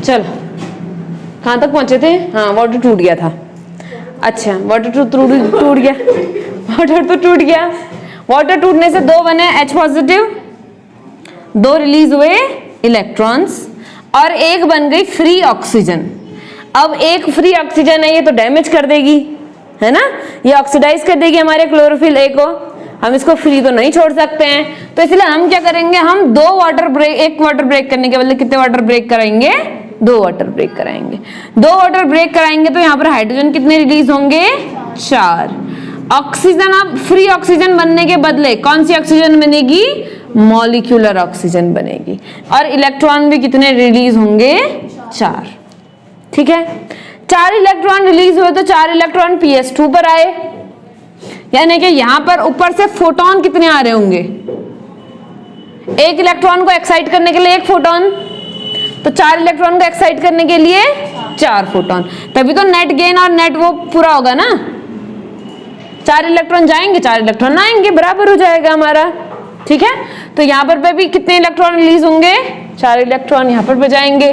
चलो कहाँ तक पहुंचे थे? हाँ, वाटर टूट गया था। अच्छा, वाटर टूट गया, वाटर तो टूट गया। वाटर टूटने से दो बने H पॉजिटिव, दो रिलीज हुए इलेक्ट्रॉन्स और एक बन गई फ्री ऑक्सीजन। अब एक फ्री ऑक्सीजन है, ये तो डैमेज कर देगी, है ना, ये ऑक्सीडाइज कर देगी हमारे क्लोरोफिल ए को। हम इसको फ्री तो नहीं छोड़ सकते हैं, तो इसलिए हम क्या करेंगे, हम एक वाटर ब्रेक करने के बदले कितने वाटर ब्रेक कराएंगे? 2 वाटर ब्रेक कराएंगे। 2 वाटर ब्रेक कराएंगे तो यहाँ पर हाइड्रोजन कितने रिलीज होंगे? 4। ऑक्सीजन, अब फ्री ऑक्सीजन बनने के बदले कौन सी ऑक्सीजन बनेगी? मॉलिक्यूलर ऑक्सीजन बनेगी। और इलेक्ट्रॉन भी कितने रिलीज होंगे? 4। ठीक है, 4 इलेक्ट्रॉन रिलीज हुए तो 4 इलेक्ट्रॉन ps2 पर आए, यानी कि यहां पर ऊपर से फोटोन कितने आ रहे होंगे? एक इलेक्ट्रॉन को एक्साइट करने के लिए 1 फोटोन, तो 4 इलेक्ट्रॉन को एक्साइट करने के लिए 4 फोटोन, तभी तो नेट गेन और नेट वो पूरा होगा ना। 4 इलेक्ट्रॉन जाएंगे, 4 इलेक्ट्रॉन आएंगे, बराबर हो जाएगा हमारा। ठीक है, तो यहाँ पर भी कितने इलेक्ट्रॉन रिलीज होंगे? 4 इलेक्ट्रॉन यहाँ पर जाएंगे,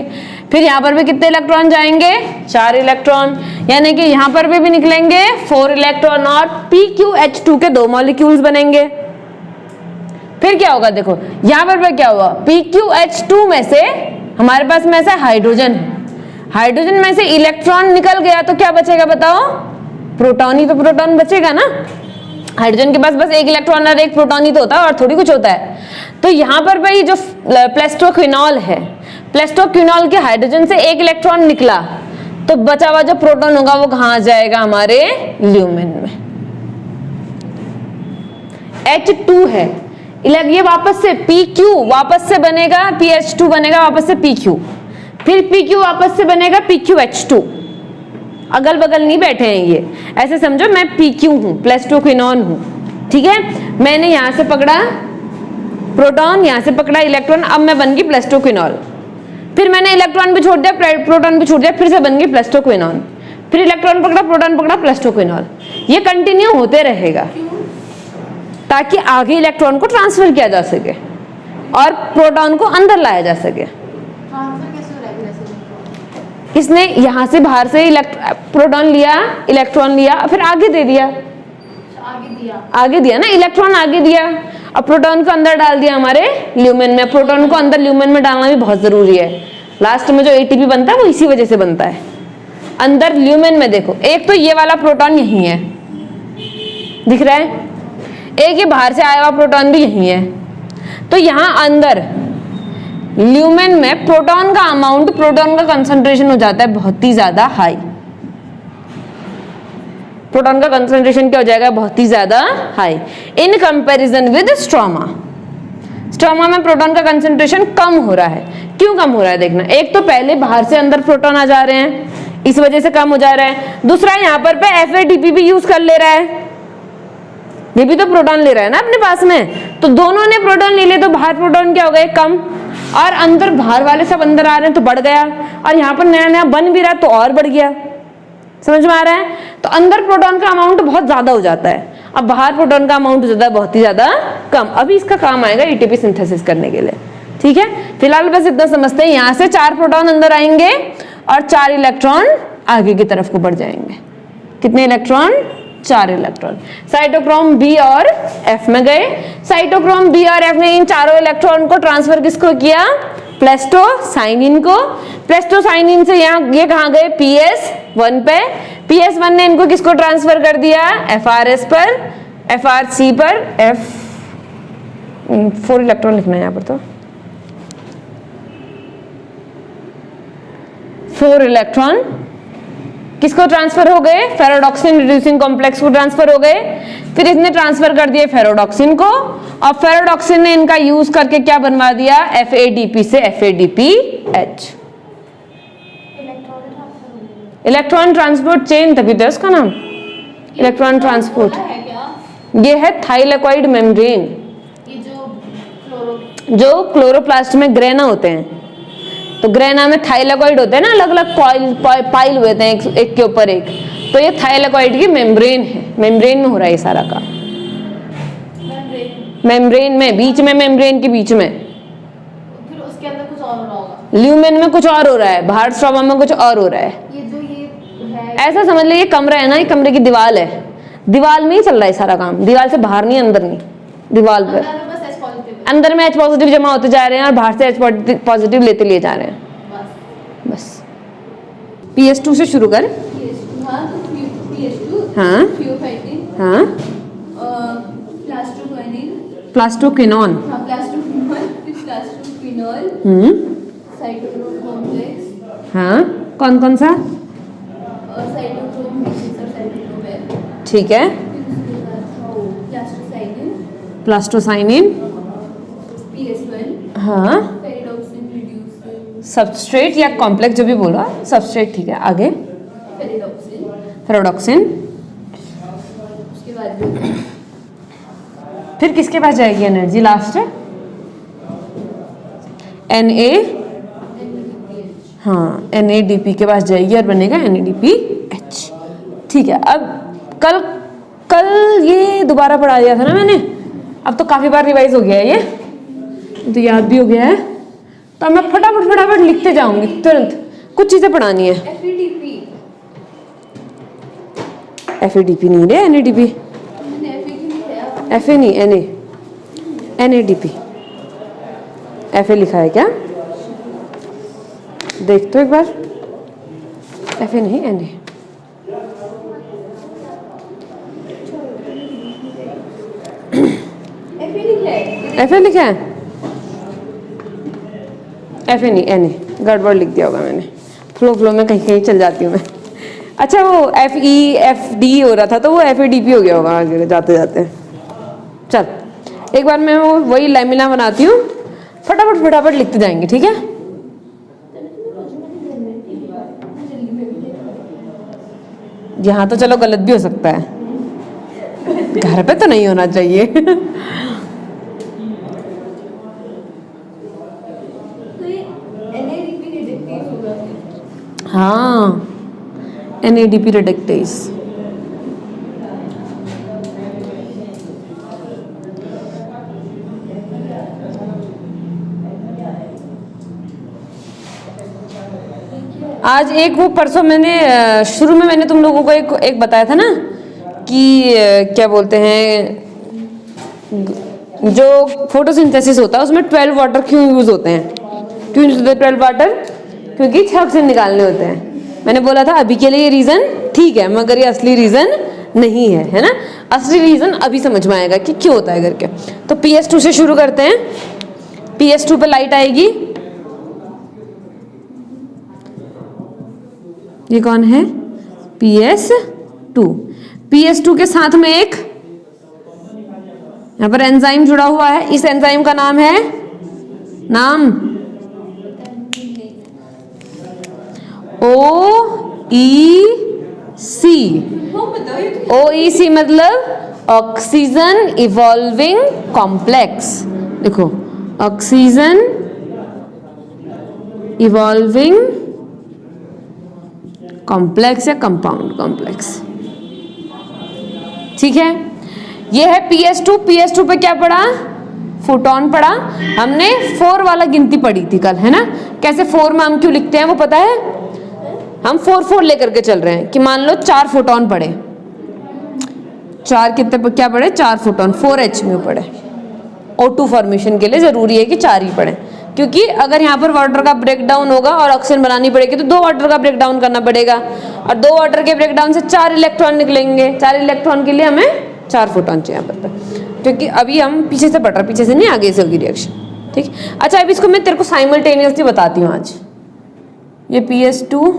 फिर यहाँ पर भी कितने इलेक्ट्रॉन जाएंगे? 4 इलेक्ट्रॉन, यानी कि यहाँ पर भी निकलेंगे 4 इलेक्ट्रॉन और PqH2 के 2 मॉलिक्यूल्स बनेंगे। फिर क्या होगा? देखो यहाँ पर क्या हुआ, PqH2 में से हमारे पास में ऐसा हाइड्रोजन है, हाइड्रोजन में से इलेक्ट्रॉन निकल गया तो क्या बचेगा बताओ? प्रोटॉन ही तो प्रोटॉन बचेगा ना। हाइड्रोजन के पास बस 1 इलेक्ट्रॉन और 1 प्रोटॉन ही तो होता है, और थोड़ी कुछ होता है। तो यहाँ पर भाई जो प्लेस्टोक्विनॉल है, प्लेस्टोक्विनॉल के हाइड्रोजन से 1 इलेक्ट्रॉन निकला, तो बचा हुआ जो प्रोटॉन होगा वो कहाँ जाएगा? हमारे ल्यूमेन में। H2 है, ये वापस से PQ वापस से बनेगा, PH2 बनेगा वापस से PQ, फिर PQ वापस से बनेगा PQH2। अगल बगल नहीं बैठे हैं ये, ऐसे समझो मैं PQ हूं, प्लेस्टोक्विनॉन हूं। ठीक है, मैंने यहां से पकड़ा प्रोटॉन, यहां से पकड़ा इलेक्ट्रॉन, अब मैं बन गई प्लेस्टोक्विनॉल। फिर मैंने इलेक्ट्रॉन भी छोड़ दिया, प्रोटॉन भी छोड़ दिया, फिर से बन गई प्लेस्टोक्विनॉन। फिर इलेक्ट्रॉन पकड़ा, प्रोटॉन पकड़ा, प्लेस्टोक्विनॉल। ये कंटिन्यू होते रहेगा ताकि आगे इलेक्ट्रॉन को ट्रांसफर किया जा सके और प्रोटॉन को अंदर लाया जा सके। इसने यहां से बाहर से प्रोटॉन लिया, इलेक्ट्रॉन लिया, फिर आगे दे दिया, आगे दिया ना, इलेक्ट्रॉन आगे दिया और प्रोटॉन को अंदर डाल दिया हमारे ल्यूमेन में। प्रोटॉन को अंदर ल्यूमेन में डालना भी बहुत जरूरी है। लास्ट में जो एटीपी बनता है वो इसी वजह से बनता है। अंदर ल्यूमेन में देखो, एक तो ये वाला प्रोटॉन यही है, दिख रहा है, एक ये बाहर से आया हुआ प्रोटॉन भी यही है। तो यहां अंदर ल्यूमेन में प्रोटॉन का अमाउंट, प्रोटॉन का कंसंट्रेशन हो जाता है बहुत ही ज्यादा हाई। प्रोटॉन का कंसंट्रेशन क्या हो जाएगा? बहुत ही ज्यादा high in comparison with stroma. Stroma में प्रोटॉन का कंसंट्रेशन कम हो रहा है। क्यों कम हो रहा है देखना, एक तो पहले बाहर से अंदर प्रोटॉन आ जा रहे हैं, इस वजह से कम हो जा रहा है। दूसरा यहाँ पर पे FADP भी यूज कर ले रहा है, ये भी तो प्रोटॉन ले रहा है ना अपने पास में, तो दोनों ने प्रोटॉन ले लिए तो बाहर प्रोटॉन क्या हो गए? कम, और अंदर बाहर वाले सब अंदर आ रहे हैं तो बढ़ गया, और यहाँ पर नया नया बन भी रहा है तो और बढ़ गया। समझ में आ रहा है? तो अंदर प्रोटॉन का अमाउंट बहुत ज्यादा हो जाता है, अब बाहर प्रोटॉन का अमाउंट हो जाता है बहुत ही ज्यादा कम। अभी इसका काम आएगा ATP सिंथेसिस करने के लिए। ठीक है, फिलहाल बस इतना समझते हैं, यहाँ से 4 प्रोटॉन अंदर आएंगे और 4 इलेक्ट्रॉन आगे की तरफ को बढ़ जाएंगे। कितने इलेक्ट्रॉन? 4 इलेक्ट्रॉन साइटोक्रोम बी और एफ में गए। साइटोक्रोम बी और एफ ने इन चारों इलेक्ट्रॉन को ट्रांसफर किसको किया? प्लेस्टोसाइनिन को। प्लेस्टोसाइनिन से यहाँ ये कहाँ गए? PS1 पे। PS1 ने इनको किसको ट्रांसफर कर दिया? FRS पर, FRC पर। 4 इलेक्ट्रॉन लिखना है यहाँ पर, तो 4 इलेक्ट्रॉन किसको ट्रांसफर हो गए? फेरोडॉक्सिन रिड्यूसिंग कॉम्प्लेक्स को ट्रांसफर हो गए। फिर इसने ट्रांसफर कर दिए फेरोडॉक्सिन को, और फेरोडॉक्सिन ने इनका यूज करके क्या बनवा दिया? FADP से FADPH। इलेक्ट्रॉन ट्रांसपोर्ट चेन, तभी तो इसका नाम इलेक्ट्रॉन ट्रांसपोर्ट। ये है थाइलेकॉइड मेम्ब्रेन, जो क्लोरोप्लास्ट में ग्रेना होते हैं, तो ग्रेना में थाइलेकॉइड होते हैं ना, अलग अलग पाइल हुए थे एक के ऊपर एक, तो ये थाइलेकॉइड की मेम्ब्रेन है। मेम्ब्रेन में हो रहा है ये सारा का, मेम्ब्रेन में, बीच में, मेम्ब्रेन के बीच में। फिर उसके अंदर कुछ और हो रहा ल्यूमेन में कुछ और हो रहा है, बाहर स्ट्रोमा में कुछ और हो रहा है। ये जो ये है ऐसा समझ ले ये कमरा है ना, ये कमरे की दीवार है, दीवार में ही चल रहा है सारा काम, दीवार से बाहर नहीं, अंदर नहीं, दीवार पर। अंदर में बस H पॉजिटिव है। अंदर में H पॉजिटिव जमा होते जा रहे हैं और बाहर से H पॉजिटिव लेते लिए जा रहे हैं बस। PS2 से शुरू कर। PS2 हाँ तो PS2 हाँ थियोफाइटिन हाँ प्लास्टोक्विनिन प्लास्टोक्विनोन। हाँ प्लास्टोक्विनोल साइटोक्रोम कॉम्प्लेक्स हाँ कौन कौन सा? साइटोक्रोम B6 और साइटोक्रोम F। ठीक है। Plastocyanin plastocyanin. PS1 हाँ पेरिडॉक्सिन रिड्यूसिंग सबस्ट्रेट या कॉम्प्लेक्स जो भी बोला, सबस्ट्रेट ठीक है। आगे पेरिडॉक्सिन फेरोडॉक्सिन। उसके बाद फिर किसके पास जाएगी एनर्जी? लास्ट है Na। NADPH हाँ NADP के पास जाएगी और बनेगा NADPH। ठीक है। अब कल कल ये दोबारा पढ़ा दिया था ना मैंने, अब तो काफी बार रिवाइज हो गया है ये, तो याद भी हो गया है, तो मैं फटाफट लिखते जाऊंगी तुरंत। कुछ चीजें पढ़ानी है। FADP नहीं रे, NADP। FA नहीं, NADP। FA लिखा है क्या? देख तो एक बार। FA नहीं, NA। FA लिखा है, FA नहीं, NA। गड़बड़ लिख दिया होगा मैंने, फ्लो में कहीं कहीं चल जाती हूँ मैं। अच्छा वो FEFD हो रहा था तो वो FADP हो गया होगा आगे जाते जाते। चल एक बार मैं वो वही लैमिना बनाती हूँ, फटाफट लिखते जाएंगे, ठीक है? यहाँ तो चलो गलत भी हो सकता है, घर पे तो नहीं होना चाहिए। हाँ NADP रिडक्टेज। आज एक वो परसों मैंने शुरू में मैंने तुम लोगों को एक बताया था ना कि क्या बोलते हैं, जो फोटोसिंथेसिस होता है उसमें 12 वाटर क्यों यूज होते हैं? क्यों यूज होते हैं 12 वाटर? क्योंकि 6 ऑक्सीजन निकालने होते हैं। मैंने बोला था अभी के लिए ये रीजन ठीक है, मगर ये असली रीजन नहीं है ना? असली रीजन अभी समझ में आएगा कि क्यों होता है करके। तो PS2 से शुरू करते हैं। PS2 पे लाइट आएगी। ये कौन है? PS2। PS2 के साथ में एक यहां पर एंजाइम जुड़ा हुआ है। इस एंजाइम का नाम है, नाम OEC। OEC मतलब ऑक्सीजन इवॉल्विंग कॉम्प्लेक्स। देखो ऑक्सीजन इवॉल्विंग कॉम्प्लेक्स या कंपाउंड कॉम्प्लेक्स, ठीक है? ये है PS2। PS2 पे क्या पढ़ा? फोटोन पढ़ा हमने। 4 वाला गिनती पढ़ी थी कल, है ना? कैसे 4 में हम क्यों लिखते हैं वो पता है? हम 4 लेकर के चल रहे हैं कि मान लो 4 फोटोन पढ़े, 4 कितने क्या पढ़े? 4 फोटोन 4H में पढ़े। O2 फॉर्मेशन के लिए जरूरी है कि 4 ही पढ़े, क्योंकि अगर यहाँ पर वाटर का ब्रेकडाउन होगा और ऑक्सीजन बनानी पड़ेगी तो 2 वाटर का ब्रेकडाउन करना पड़ेगा, और 2 वाटर के ब्रेकडाउन से 4 इलेक्ट्रॉन निकलेंगे। 4 इलेक्ट्रॉन के लिए हमें 4 फोटोन चाहिए यहाँ पर, क्योंकि अभी हम पीछे से पढ़ रहे हैं, पीछे से नहीं आगे से होगी रिएक्शन, ठीक? अच्छा अब इसको मैं तेरे को साइमल्टेनियसली बताती हूँ आज। ये PS2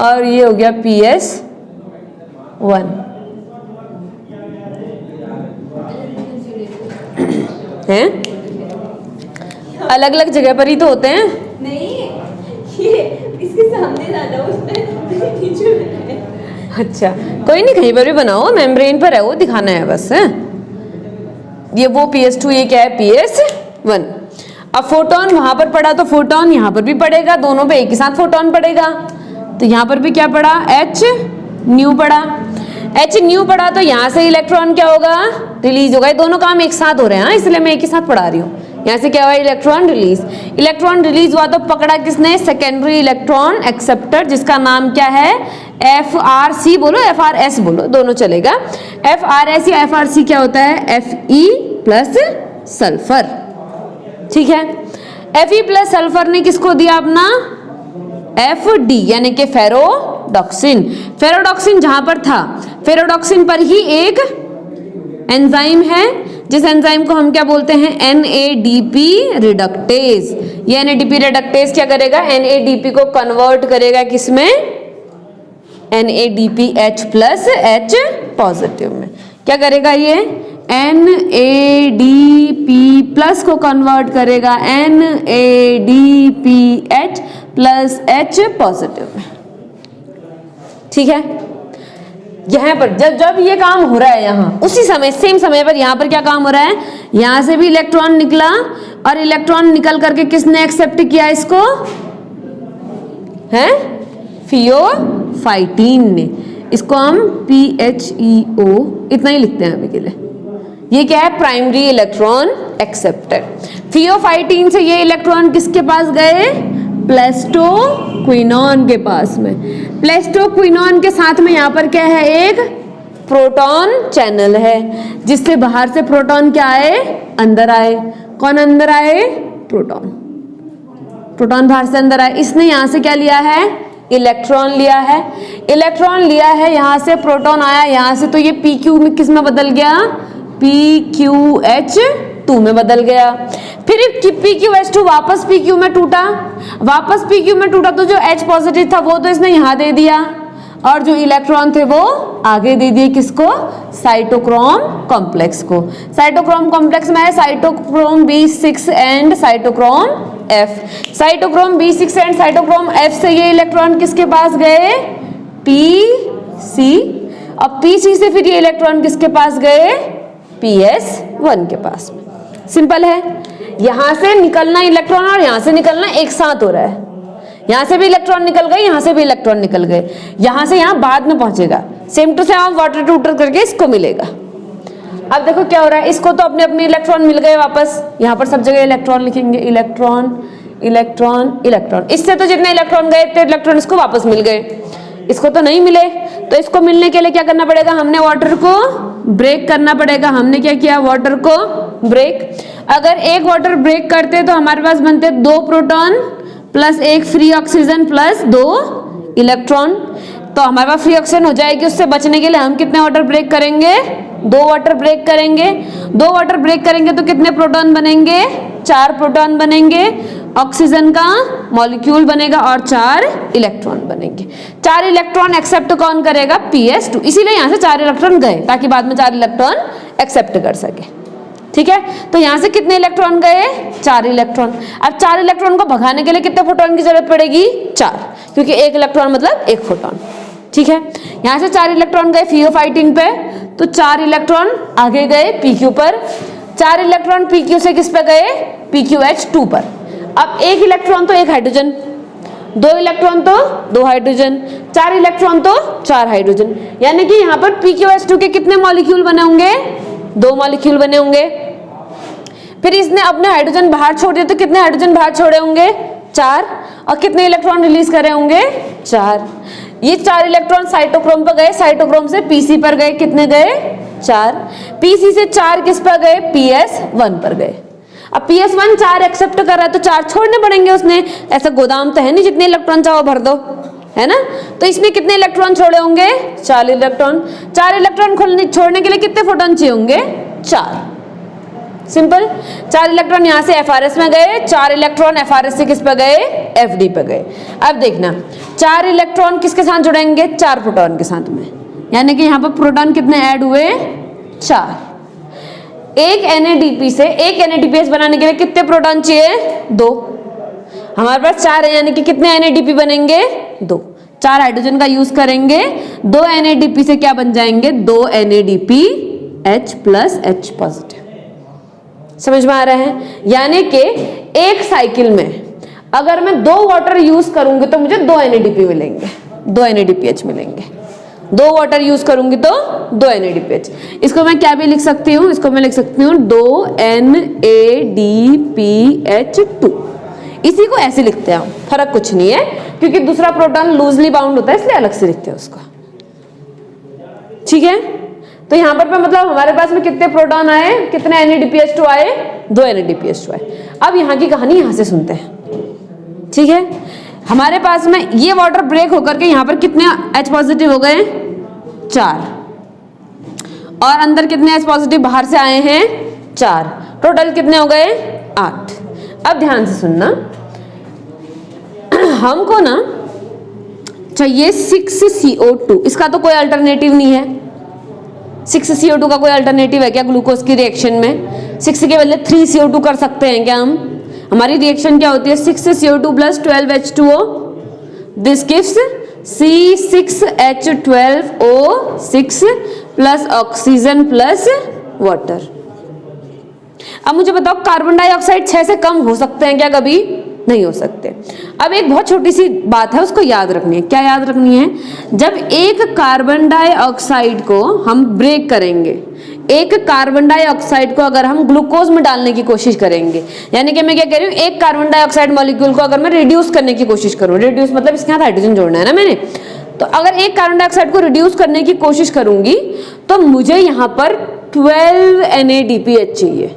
और ये हो गया PS1 हैं? अलग अलग जगह पर ही तो होते हैं। नहीं ये इसके सामने ज्यादा उसमें नीचे है। अच्छा कोई नहीं, कहीं पर भी बनाओ, मेम्ब्रेन पर है वो, दिखाना है बस है? ये वो PS2, ये क्या है? PS1। अब फोटोन वहां पर पड़ा तो फोटोन यहाँ पर भी पड़ेगा, दोनों पे एक ही साथ फोटोन पड़ेगा। तो यहाँ पर भी क्या पड़ा? H न्यू पड़ा। H न्यू पड़ा तो यहाँ से इलेक्ट्रॉन क्या होगा? रिलीज होगा। ये दोनों काम एक साथ हो रहे हैं, इसलिए मैं एक ही साथ पढ़ा रही हूँ। यहाँ से क्या हुआ, इलेक्ट्रॉन रिलीज। इलेक्ट्रॉन रिलीज हुआ तो पकड़ा किसने, सेकेंडरी इलेक्ट्रॉन एक्सेप्टर, जिसका नाम क्या है, FRC बोलो FRS बोलो, दोनों चलेगा। FRS या FRC क्या होता है, Fe प्लस सल्फर, ठीक है। Fe प्लस सल्फर ने किसको दिया अपना, FD यानी कि फेरोडॉक्सिन। फेरोडॉक्सिन जहां पर था, फेरोडॉक्सिन पर ही एक एंजाइम है, जिस एंजाइम को हम क्या बोलते हैं, NADP रिडक्टेज। ये NADP रिडक्टेज क्या करेगा, NADP को कन्वर्ट करेगा किसमें, NADPH प्लस H पॉजिटिव में। क्या करेगा ये, NADP प्लस को कन्वर्ट करेगा NADPH प्लस H पॉजिटिव में, ठीक है। यहाँ पर जब ये काम हो रहा है, यहाँ उसी समय सेम समय पर यहाँ पर क्या काम हो रहा है, यहाँ से भी इलेक्ट्रॉन निकला और इलेक्ट्रॉन निकल करके किसने एक्सेप्ट किया इसको, है थियोफाइटीन ने। इसको हम PHEO इतना ही लिखते हैं अभी के लिए। ये क्या है, प्राइमरी इलेक्ट्रॉन एक्सेप्टर। थियोफाइटीन से ये इलेक्ट्रॉन किसके पास गए, प्लेस्टोक्विनोन के पास में। प्लेस्टोक्विनोन के साथ में यहाँ पर क्या है, एक प्रोटॉन चैनल है, जिससे बाहर से प्रोटॉन क्या आए, अंदर आए। कौन अंदर आए, प्रोटॉन। प्रोटॉन बाहर से अंदर आए। इसने यहाँ से क्या लिया है, इलेक्ट्रॉन लिया है। इलेक्ट्रॉन लिया है, यहाँ से प्रोटॉन आया यहाँ से, तो ये PQ में किस में बदल गया, PQH2 में बदल गया। फिर PQH2 वापस PQ में टूटा, वापस PQ में टूटा तो जो H पॉजिटिव था वो तो इसने यहाँ दे दिया, और जो इलेक्ट्रॉन थे वो आगे दे दिए किसको, साइटोक्रोम कॉम्प्लेक्स को। साइटोक्रोम कॉम्प्लेक्स में है cytochrome B6 and cytochrome F। Cytochrome B6 and cytochrome F से ये इलेक्ट्रॉन किसके पास गए, PC। अब PC से फिर ये इलेक्ट्रॉन किसके पास गए, PS1 के पास में। सिंपल है। यहां से निकलना इलेक्ट्रॉन और यहां से निकलना एक साथ हो रहा है। यहां से भी इलेक्ट्रॉन निकल गए, यहां से भी इलेक्ट्रॉन निकल गए, यहां से यहां बाद में पहुंचेगा, same to same water to water करके इसको मिलेगा। अब देखो क्या हो रहा है, इसको तो अपने अपने इलेक्ट्रॉन मिल गए वापस, यहां पर सब जगह इलेक्ट्रॉन लिखेंगे, इलेक्ट्रॉन इलेक्ट्रॉन इलेक्ट्रॉन। इससे तो जितने इलेक्ट्रॉन गए इतने इलेक्ट्रॉन इसको वापस मिल गए, इसको तो नहीं मिले। तो इसको मिलने के लिए क्या करना पड़ेगा, हमने वाटर को ब्रेक करना पड़ेगा। हमने क्या किया, वाटर को ब्रेक। अगर एक वाटर ब्रेक करते तो हमारे पास बनते 2 proton plus 1 free oxygen plus 2 electron. तो हमारे पास फ्री ऑक्सीजन हो जाएगी। उससे बचने के लिए हम कितने वाटर ब्रेक करेंगे, 2 वाटर ब्रेक करेंगे। 2 वाटर ब्रेक करेंगे तो कितने प्रोटॉन बनेंगे, 4 प्रोटॉन बनेंगे, ऑक्सीजन का मॉलिक्यूल बनेगा और 4 इलेक्ट्रॉन बनेंगे। 4 इलेक्ट्रॉन एक्सेप्ट कौन करेगा, PS2। इसीलिए यहाँ से 4 इलेक्ट्रॉन गए ताकि बाद में 4 इलेक्ट्रॉन एक्सेप्ट कर सके, ठीक है। तो यहाँ से कितने इलेक्ट्रॉन गए, 4 इलेक्ट्रॉन। अब 4 इलेक्ट्रॉन को भगाने के लिए कितने प्रोटॉन की जरूरत पड़ेगी, 4, क्योंकि 1 इलेक्ट्रॉन मतलब 1 प्रोटॉन, ठीक है। यहाँ से 4 इलेक्ट्रॉन गए थियोफाइटीन पे, तो 4 इलेक्ट्रॉन आगे गए PQ पर। 4 इलेक्ट्रॉन PQ से किस पे गए, PQH2 पर। अब 1 इलेक्ट्रॉन तो 1 हाइड्रोजन, 2 इलेक्ट्रॉन तो 2 हाइड्रोजन, 4 इलेक्ट्रॉन तो 4 हाइड्रोजन। यानी कि यहाँ पर PQH2 के कितने मॉलिक्यूल बने होंगे, 2 मॉलिक्यूल बने होंगे। फिर इसने अपने हाइड्रोजन बाहर छोड़ दिए तो कितने हाइड्रोजन बाहर छोड़े होंगे, 4। और कितने इलेक्ट्रॉन रिलीज करे होंगे, 4। ये 4 इलेक्ट्रॉन साइटोक्रोम पर गए, साइटोक्रोम से PC पर गए, कितने गए, 4। PC से 4 किस पर गए, PS1 पर गए। अब PS1 4 एक्सेप्ट कर रहा है तो 4 छोड़ने पड़ेंगे उसने, ऐसा गोदाम तो है नहीं जितने इलेक्ट्रॉन चाहो भर दो, है ना। तो इसमें कितने इलेक्ट्रॉन छोड़े होंगे, 4 इलेक्ट्रॉन। 4 इलेक्ट्रॉन छोड़ने के लिए कितने फोटोन चाहिए होंगे, 4। सिंपल। 4 इलेक्ट्रॉन यहाँ से FRS में गए, 4 इलेक्ट्रॉन FRS से किस पे गए, FD पे गए। अब देखना 4 इलेक्ट्रॉन किसके साथ जुड़ेंगे, 4 प्रोटॉन के साथ में, यानी कि यहाँ पर प्रोटॉन कितने ऐड हुए, 4। एक NADP से एक NADPH बनाने के लिए कितने प्रोटॉन चाहिए, 2। हमारे पास 4 है, यानी कि कितने NADP बनेंगे, 2। 4 हाइड्रोजन का यूज करेंगे, 2 NADP से क्या बन जाएंगे, 2 NADPH प्लस H पॉजिटिव। समझ में आ रहा है। यानी कि एक साइकिल में अगर मैं 2 वाटर यूज करूंगी तो मुझे 2 NADP मिलेंगे, 2 NADPH मिलेंगे। 2 वाटर यूज करूंगी तो 2 NADPH। इसको मैं क्या भी लिख सकती हूँ, इसको मैं लिख सकती हूँ 2 NADPH2। इसी को ऐसे लिखते हैं, फर्क कुछ नहीं है, क्योंकि दूसरा प्रोटॉन लूजली बाउंड होता है इसलिए अलग से लिखते हैं उसको। ठीक है, तो यहाँ पर मतलब हमारे पास में कितने प्रोटॉन आए, कितने NADPH2 आए, 2 NADPH2 आए। अब यहाँ की कहानी यहाँ से सुनते हैं। ठीक है, हमारे पास में ये वाटर ब्रेक होकर के यहाँ पर कितने H पॉजिटिव हो गए, 4, और अंदर कितने H पॉजिटिव बाहर से आए हैं, 4, टोटल कितने हो गए, 8। अब ध्यान से सुनना, हमको ना चाहिए 6CO2, इसका तो कोई अल्टरनेटिव नहीं है। 6CO2 का कोई अल्टरनेटिव है क्या ग्लूकोज की रिएक्शन में? 6 के बदले 3CO2 कर सकते हैं क्या हम? हमारी रिएक्शन क्या होती है, 6CO2 plus 12H2O, this gives C6H12O6 plus oxygen plus water. अब मुझे बताओ, कार्बन डाइऑक्साइड 6 से कम हो सकते हैं क्या? कभी नहीं हो सकते। अब एक बहुत छोटी सी बात है, उसको याद रखनी है। क्या याद रखनी है? जब एक कार्बन डाइऑक्साइड को हम ब्रेक करेंगे, एक कार्बन डाइऑक्साइड को अगर हम ग्लूकोज में डालने की कोशिश करेंगे, यानी कि मैं क्या कह रही हूँ, एक कार्बन डाइऑक्साइड मॉलिक्यूल को अगर मैं रिड्यूस करने की कोशिश करूँ, रिड्यूस मतलब इसके साथ हाइड्रोजन जोड़ना है ना मैंने, तो अगर एक कार्बन डाइऑक्साइड को रिड्यूस करने की कोशिश करूंगी तो मुझे यहाँ पर 12 NADPH चाहिए,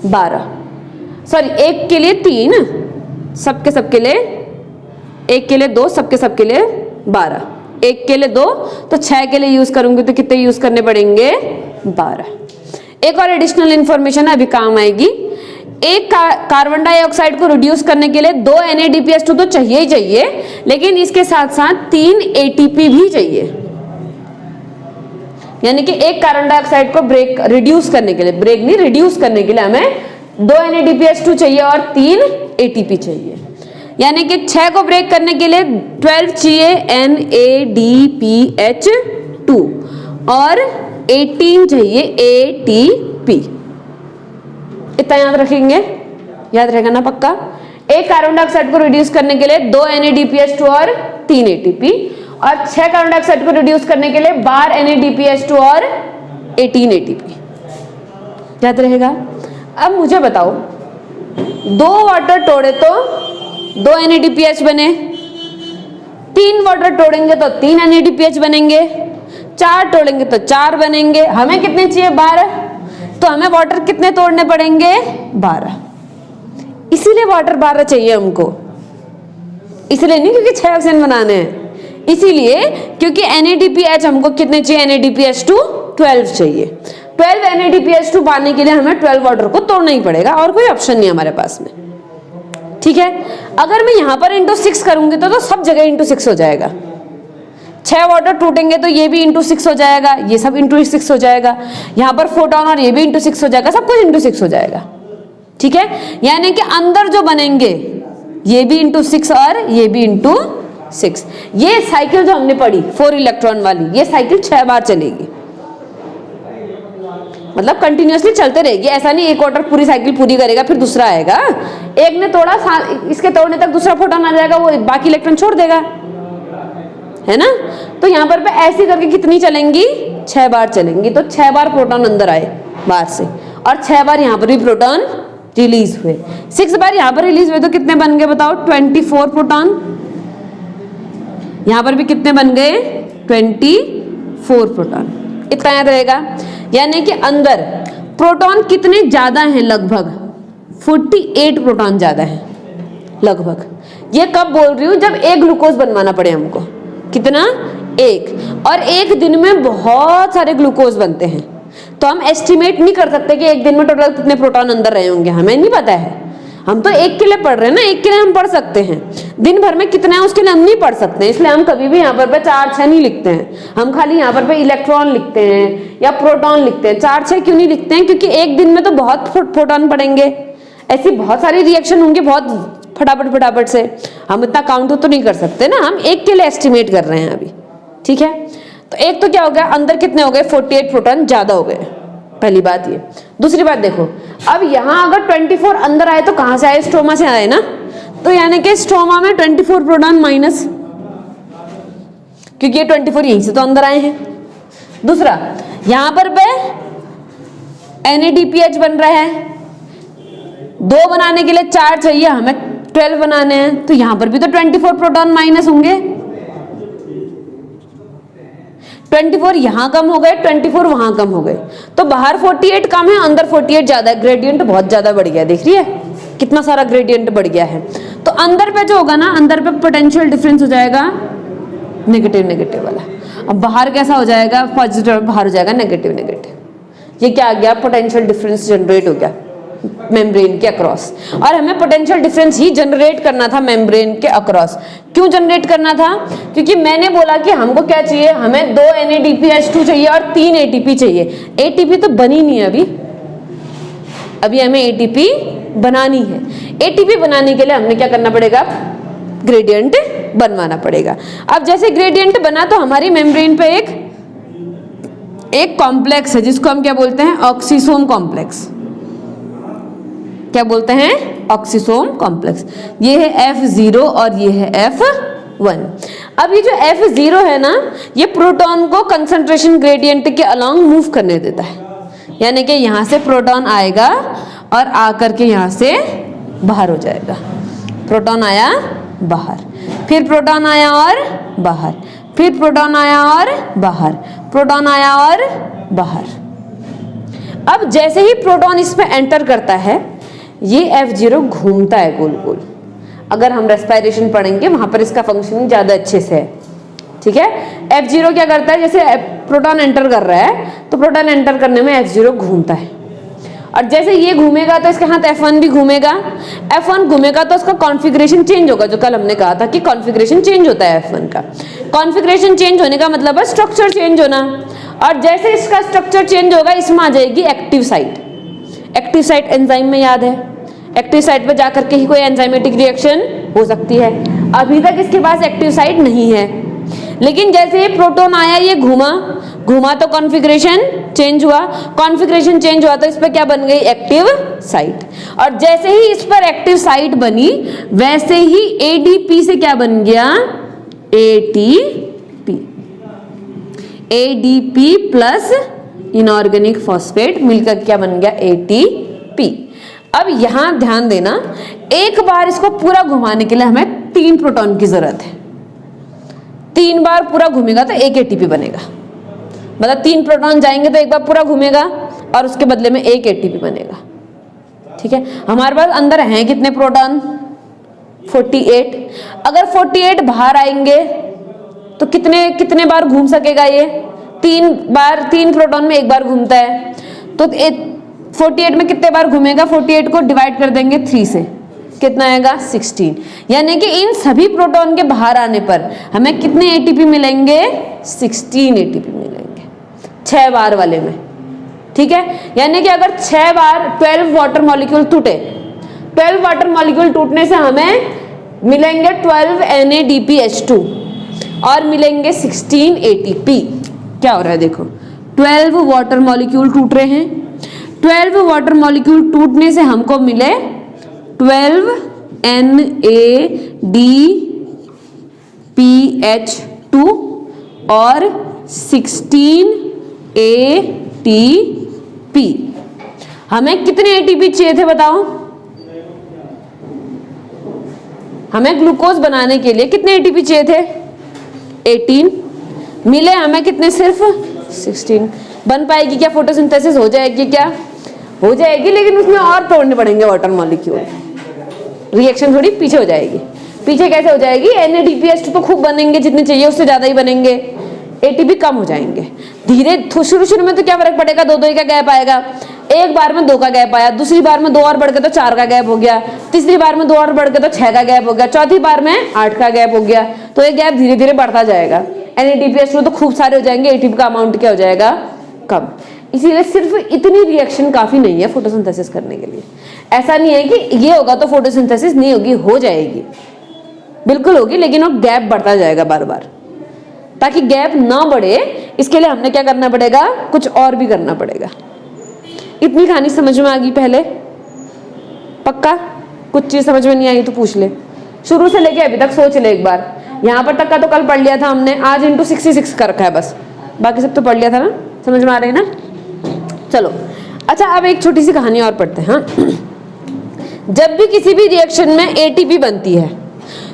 12, सॉरी एक के लिए 3, सबके लिए, एक के लिए 2, सबके लिए 12, एक के लिए 2, तो 6 के लिए यूज करूंगी तो कितने यूज करने पड़ेंगे, 12। एक और एडिशनल इंफॉर्मेशन अभी काम आएगी, एक कार्बन डाइऑक्साइड को रिड्यूस करने के लिए 2 NADPH2 तो चाहिए ही चाहिए, लेकिन इसके साथ साथ 3 ATP भी चाहिए। यानी कि एक कार्बन डाइऑक्साइड को रिड्यूस करने के लिए, ब्रेक नहीं रिड्यूस करने के लिए हमें 2 NADPH2 चाहिए और 3 ATP चाहिए। यानी कि 6 को ब्रेक करने के लिए 12 चाहिए NADPH2 और 18 चाहिए ATP। इतना याद रखेंगे, याद रहेगा ना पक्का? एक कार्बन डाइऑक्साइड को रिड्यूस करने के लिए 2 NADPH2 और 3 ATP, और 6 कार्बन डाइऑक्साइड को रिड्यूस करने के लिए 12 NADPH2 और 18 ATP। याद रहेगा? अब मुझे बताओ, 2 वाटर तोड़े तो 2 NADPH बने, 3 वाटर तोड़ेंगे तो 3 NADPH बनेंगे, 4 तोड़ेंगे तो 4 बनेंगे। हमें कितने चाहिए? 12, तो हमें वाटर कितने तोड़ने पड़ेंगे? 12। इसीलिए वाटर 12 चाहिए हमको, इसलिए नहीं क्योंकि 6 ऑक्सीजन बनाने हैं, इसीलिए क्योंकि NADPH हमको कितने चाहिए? NADPH2 12 चाहिए। 12 NADPH2 पाने के लिए हमें 12 वाटर को तोड़ना ही पड़ेगा, और कोई ऑप्शन नहीं हमारे पास में। ठीक है, अगर मैं यहाँ पर इंटू 6 करूंगी तो सब जगह इंटू 6 हो जाएगा। 6 वाटर टूटेंगे तो ये भी इंटू 6 हो जाएगा, ये सब इंटू 6 हो जाएगा, यहाँ पर फोटोन और ये भी इंटू 6 हो जाएगा, सब कुछ इंटू 6 हो जाएगा। ठीक है, यानी कि अंदर जो बनेंगे ये भी इंटू 6 और ये भी इंटू 6। ये साइकिल जो हमने पढ़ी 4 इलेक्ट्रॉन वाली, ये साइकिल 6 बार चलेगी, मतलब कंटिन्यूअसली चलते रहेगी। ऐसा नहीं एक वाटर पूरी साइकिल पूरी करेगा फिर दूसरा आएगा, एक ने तोड़ा, इसके तोड़ने तक दूसरा फोटोन आ जाएगा, वो बाकी इलेक्ट्रॉन छोड़ देगा, है ना? तो यहाँ पर ऐसे करके कितनी चलेंगी? 6 बार चलेंगी। तो 6 बार प्रोटॉन अंदर आए बाहर से, और 6 बार यहाँ पर भी प्रोटॉन रिलीज हुए। 6 बार यहाँ पर रिलीज हुए तो कितने बन गए बताओ? 24 प्रोटॉन। यहाँ पर भी कितने बन गए? 24 प्रोटॉन। इतना याद रहेगा। यानी कि अंदर प्रोटॉन कितने ज्यादा हैं? लगभग 48 प्रोटॉन ज्यादा है लगभग। ये कब बोल रही हूं? जब एक ग्लूकोज बनवाना पड़े हमको। कितना? एक। और एक दिन में बहुत सारे ग्लूकोज बनते हैं, तो हम एस्टिमेट नहीं कर सकते कि एक दिन में टोटल कितने प्रोटॉन अंदर रहे होंगे, हमें नहीं पता है। हम तो एक के लिए पढ़ रहे हैं ना, एक के लिए हम पढ़ सकते हैं। दिन भर में कितना है उसके लिए हम नहीं पढ़ सकते, इसलिए हम कभी भी यहाँ पर 4-6 नहीं लिखते हैं। हम खाली यहाँ पर इलेक्ट्रॉन लिखते हैं या प्रोटॉन लिखते हैं। 4-6 क्यों नहीं लिखते हैं? क्योंकि एक दिन में तो बहुत प्रोटॉन पड़ेंगे, ऐसी बहुत सारी रिएक्शन होंगे बहुत फटाफट से, हम इतना काउंट तो नहीं कर सकते ना। हम एक के लिए एस्टिमेट कर रहे हैं अभी। ठीक है, तो एक तो क्या हो गया, अंदर कितने हो गए? 48 प्रोटॉन ज्यादा हो गए, पहली बात ये। दूसरी बात देखो, अब यहाँ अगर 24 अंदर आए तो कहां से आए? स्ट्रोमा से आए ना। तो यानी कि स्ट्रोमा में 24 प्रोटॉन माइनस, क्योंकि ये 24 यहीं से तो अंदर आए हैं। दूसरा, यहां पर पे NADPH बन रहा है, 2 बनाने के लिए 4 चाहिए, हमें 12 बनाने हैं, तो यहां पर भी तो 24 प्रोटॉन माइनस होंगे। 24 यहां कम हो गए, 24 वहां कम हो गए, तो बाहर 48 कम है, अंदर 48 ज्यादा है। ग्रेडियंट बहुत ज्यादा बढ़ गया, देख रही है कितना सारा ग्रेडियंट बढ़ गया है। तो अंदर पे जो होगा ना, अंदर पे पोटेंशियल डिफरेंस हो जाएगा नेगेटिव नेगेटिव वाला। अब बाहर कैसा हो जाएगा, पॉजिटिव, बाहर हो जाएगा नेगेटिव नेगेटिव। ये क्या आ गया, पोटेंशियल डिफरेंस जनरेट हो गया मेम्ब्रेन के अक्रॉस। और हमें पोटेंशियल डिफरेंस ही जनरेट करना था मेम्ब्रेन के अक्रॉस। क्यों जनरेट करना था, क्योंकि मैंने बोला कि हमको क्या चाहिए, हमें 2 NADPH2 चाहिए और 3 ATP चाहिए। ATP तो बनी नहीं है अभी हमें ATP बनानी है। ATP बनाने के लिए हमने क्या करना पड़ेगा, ग्रेडियंट बनवाना पड़ेगा। अब जैसे ग्रेडियंट बना तो हमारी मेम्ब्रेन पे एक कॉम्प्लेक्स है जिसको हम क्या बोलते हैं, ऑक्सीसोम कॉम्प्लेक्स। क्या बोलते हैं, ऑक्सीसोम कॉम्प्लेक्स। ये है F0 और ये है F1। अब ये जो F0 है ना, ये प्रोटॉन को कंसंट्रेशन ग्रेडियंट के अलोंग मूव करने देता है। यानी कि यहां से प्रोटॉन आएगा और आकर के यहां से बाहर हो जाएगा। प्रोटॉन आया बाहर, फिर प्रोटॉन आया और बाहर, फिर प्रोटॉन आया और बाहर, प्रोटॉन आया और बाहर। अब जैसे ही प्रोटॉन इसमें एंटर करता है, ये F0 घूमता है गोल गोल। अगर हम रेस्पिरेशन पढ़ेंगे वहां पर इसका फंक्शनिंग ज्यादा अच्छे से है, ठीक है। F0 क्या करता है, जैसे प्रोटॉन एंटर कर रहा है तो प्रोटॉन एंटर करने में F0 घूमता है, और जैसे ये घूमेगा तो इसके साथ F1 भी घूमेगा। F1 घूमेगा तो उसका कॉन्फ़िगरेशन चेंज होगा, जो कल हमने कहा था कि कॉन्फ़िगरेशन चेंज होता है F1 का। कॉन्फ़िगरेशन चेंज होने का मतलब है स्ट्रक्चर चेंज होना, और जैसे इसका स्ट्रक्चर चेंज होगा इसमें आ जाएगी active site. Active site enzyme में याद है, एक्टिव साइट पर जाकर के ही कोई एंजाइमेटिक रिएक्शन हो सकती है। अभी तक इसके पास एक्टिव साइट नहीं है, लेकिन जैसे ये प्रोटॉन आया, ये घूमा तो कॉन्फ़िगरेशन चेंज हुआ, कॉन्फ़िगरेशन चेंज हुआ तो इस पर क्या बन गई, एक्टिव साइट। और जैसे ही इस पर एक्टिव साइट बनी, वैसे ही ADP से क्या बन गया, ATP। ADP plus inorganic phosphate मिलकर क्या बन गया, ATP। अब यहां ध्यान देना, एक बार इसको पूरा घुमाने के लिए हमें 3 प्रोटॉन की जरूरत है। 3 बार पूरा घूमेगा तो 1 ATP बनेगा, मतलब 3 प्रोटॉन जाएंगे तो एक बार पूरा घूमेगा और उसके बदले में 1 ATP बनेगा, ठीक है। हमारे पास अंदर हैं कितने प्रोटॉन, 48। अगर 48 बाहर आएंगे तो कितने बार घूम सकेगा ये, 3 बार। 3 प्रोटॉन में 1 बार घूमता है, तो 48 में कितने बार घूमेगा, 48 को डिवाइड कर देंगे 3 से, कितना आएगा, 16। यानी कि इन सभी प्रोटॉन के बाहर आने पर हमें कितने ATP मिलेंगे, 16 ATP मिलेंगे 6 बार वाले में, ठीक है। यानी कि अगर 6 बार 12 वाटर मॉलिक्यूल टूटे, 12 वाटर मॉलिक्यूल टूटने से हमें मिलेंगे 12 NADPH2 और मिलेंगे 16 ATP। क्या हो रहा है देखो, 12 वाटर मॉलिक्यूल टूट रहे हैं, 12 वाटर मॉलिक्यूल टूटने से हमको मिले 12 NADPH2 और 16 ATP। हमें कितने ATP चाहिए थे बताओ, हमें ग्लूकोज बनाने के लिए कितने ATP चाहिए थे, 18। मिले हमें कितने, सिर्फ 16। बन पाएगी क्या, फोटोसिंथेसिस हो जाएगी क्या, हो जाएगी, लेकिन उसमें और तोड़ने पड़ेंगे वाटर मॉलिक्यूल, रिएक्शन थोड़ी पीछे हो जाएगी। पीछे कैसे हो जाएगी, NADPH2 तो खूब बनेंगे, जितने चाहिए उससे ज्यादा ही बनेंगे, ATP कम हो जाएंगे धीरे। शुरू में तो क्या फर्क पड़ेगा, 2-2 का गैप आएगा, एक बार में 2 का गैप आया, दूसरी बार में 2 और बढ़ के तो 4 का गैप हो गया, तीसरी बार में 2 और बढ़ के तो 6 का गैप हो गया, चौथी बार में 8 का गैप हो गया। तो ये गैप धीरे धीरे बढ़ता जाएगा। NADPH2 तो खूब सारे हो जाएंगे, ATP का अमाउंट क्या हो जाएगा, कम। इसीलिए सिर्फ इतनी रिएक्शन काफी नहीं है फोटोसिंथेसिस करने के लिए। ऐसा नहीं है कि ये होगा तो फोटोसिंथेसिस नहीं होगी, हो जाएगी, बिल्कुल होगी, लेकिन वो गैप बढ़ता जाएगा बार बार। ताकि गैप ना बढ़े इसके लिए हमने क्या करना पड़ेगा, कुछ और भी करना पड़ेगा। इतनी कहानी समझ में आ गई पहले, पक्का? कुछ चीज समझ में नहीं आई तो पूछ ले, शुरू से लेके अभी तक सोच ले एक बार यहाँ पर तक का तो कल पढ़ लिया था हमने, आज इंटू 66 कर रखा है बस, बाकी सब तो पढ़ लिया था ना, समझ में आ रही है ना। चलो अच्छा, अब एक छोटी सी कहानी और पढ़ते हैं। हाँ, जब भी किसी भी रिएक्शन में एटीपी बनती है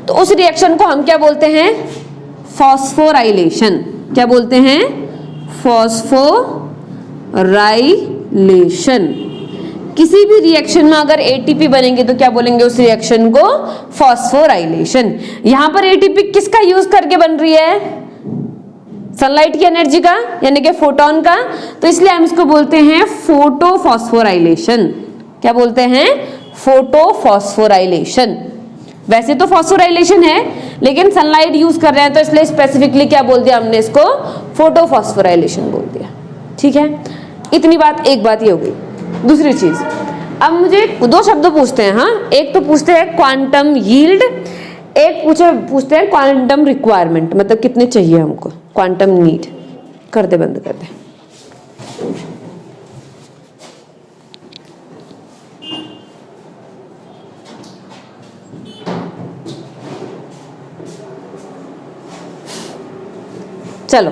तो उस रिएक्शन को हम क्या बोलते हैं? फॉस्फोराइलेशन। क्या बोलते हैं? फॉस्फोराइलेशन। किसी भी रिएक्शन में अगर एटीपी बनेंगे तो क्या बोलेंगे उस रिएक्शन को? फॉस्फोराइलेशन। यहां पर एटीपी किसका यूज करके बन रही है? सनलाइट की एनर्जी का, यानी कि फोटोन का, तो इसलिए हम इसको बोलते हैं फोटोफॉस्फोराइलेशन। क्या बोलते हैं? फोटोफॉस्फोराइलेशन। वैसे तो फॉस्फोराइलेशन है, लेकिन सनलाइट यूज कर रहे हैं तो इसलिए स्पेसिफिकली क्या बोल दिया हमने? इसको फोटोफॉस्फोराइलेशन बोल दिया। ठीक है, इतनी बात। एक बात ये हो गई। दूसरी चीज, अब मुझे दो शब्द पूछते हैं। हाँ, एक तो पूछते हैं क्वांटम यील्ड, एक पूछते हैं क्वांटम रिक्वायरमेंट, मतलब कितने चाहिए हमको, क्वांटम नीड। कर दे, बंद कर दे। चलो,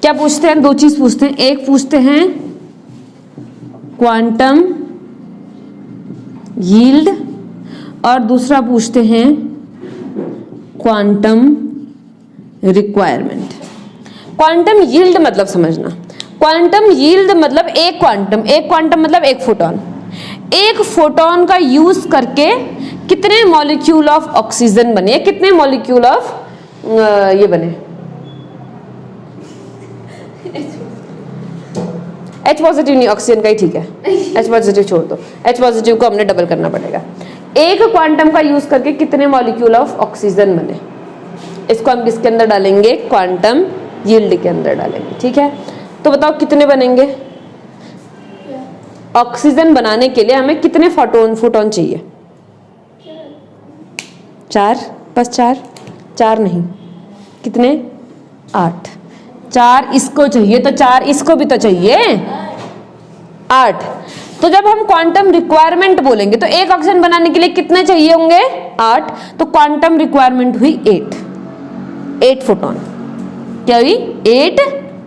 क्या पूछते हैं? दो चीज पूछते हैं। एक पूछते हैं क्वांटम यील्ड और दूसरा पूछते हैं क्वांटम रिक्वायरमेंट। क्वांटम यील्ड मतलब समझना, क्वांटम यील्ड मतलब एक क्वांटम मतलब एक फोटोन। एक फोटोन का यूज करके कितने मॉलिक्यूल ऑफ ऑक्सीजन बने, कितने मॉलिक्यूल ऑफ ये बने, H पॉजिटिव नहीं, ऑक्सीजन का ही ठीक है, H पॉजिटिव छोड़ दो, H पॉजिटिव को हमने डबल करना पड़ेगा। एक क्वांटम का यूज करके कितने मॉलिक्यूल ऑफ ऑक्सीजन बने, इसको हम किसके अंदर डालेंगे? क्वांटम यील्ड के अंदर डालेंगे। ठीक है, तो बताओ कितने बनेंगे? ऑक्सीजन बनाने के लिए हमें कितने फोटोन चाहिए? 4, बस 4 नहीं, कितने? 8। 4 इसको चाहिए तो 4 इसको भी तो चाहिए, 8। तो जब हम क्वांटम रिक्वायरमेंट बोलेंगे तो एक ऑक्सीजन बनाने के लिए कितने चाहिए होंगे? 8। तो क्वांटम रिक्वायरमेंट हुई 8 फोटोन। क्या हुई? 8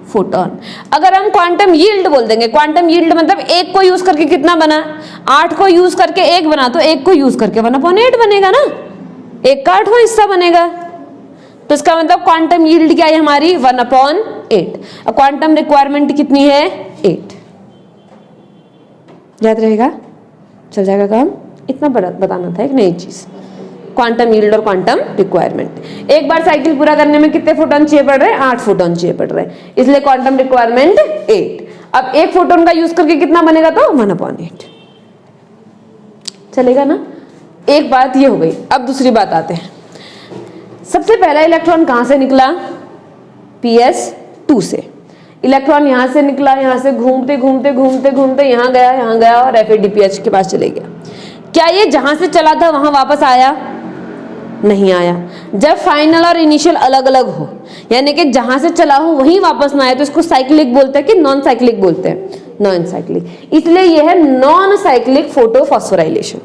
फोटोन। अगर हम क्वांटम यील्ड बोल देंगे, क्वांटम यील्ड मतलब एक को यूज करके कितना बना? 8 को यूज करके 1 बना, तो 1 को यूज करके 1/8 बनेगा ना, 1 का 8वां हिस्सा बनेगा। तो इसका मतलब क्वांटम यील्ड क्या है हमारी? 1/8। अब क्वांटम रिक्वायरमेंट कितनी है? 8। याद रहेगा? चल जाएगा काम। इतना बताना था एक नई चीज, क्वांटम यील्ड और क्वांटम रिक्वायरमेंट। एक बार साइकिल पूरा करने में कितने फोटोन चाहिए पड़ रहे हैं? 8 फोटोन चाहिए पड़ रहे हैं, इसलिए क्वांटम रिक्वायरमेंट 8। अब एक फोटोन का यूज करके कितना बनेगा? तो 1/8 चलेगा ना। एक बात ये हो गई। अब दूसरी बात आते हैं। सबसे पहला इलेक्ट्रॉन कहां से निकला? PS2 से। इलेक्ट्रॉन यहां से निकला, यहां से घूमते घूमते घूमते घूमते यहां गया और FADPH के पास चले गया। क्या ये जहां से चला था वहां वापस आया? नहीं आया। जब फाइनल और इनिशियल अलग अलग हो, यानी कि जहां से चला हो वहीं वापस ना आए, तो इसको साइक्लिक बोलते हैं कि नॉन साइक्लिक बोलते हैं? Non cyclic. इसलिए यह है नॉन साइक्लिक फोटोफॉस्फोराइलेशन।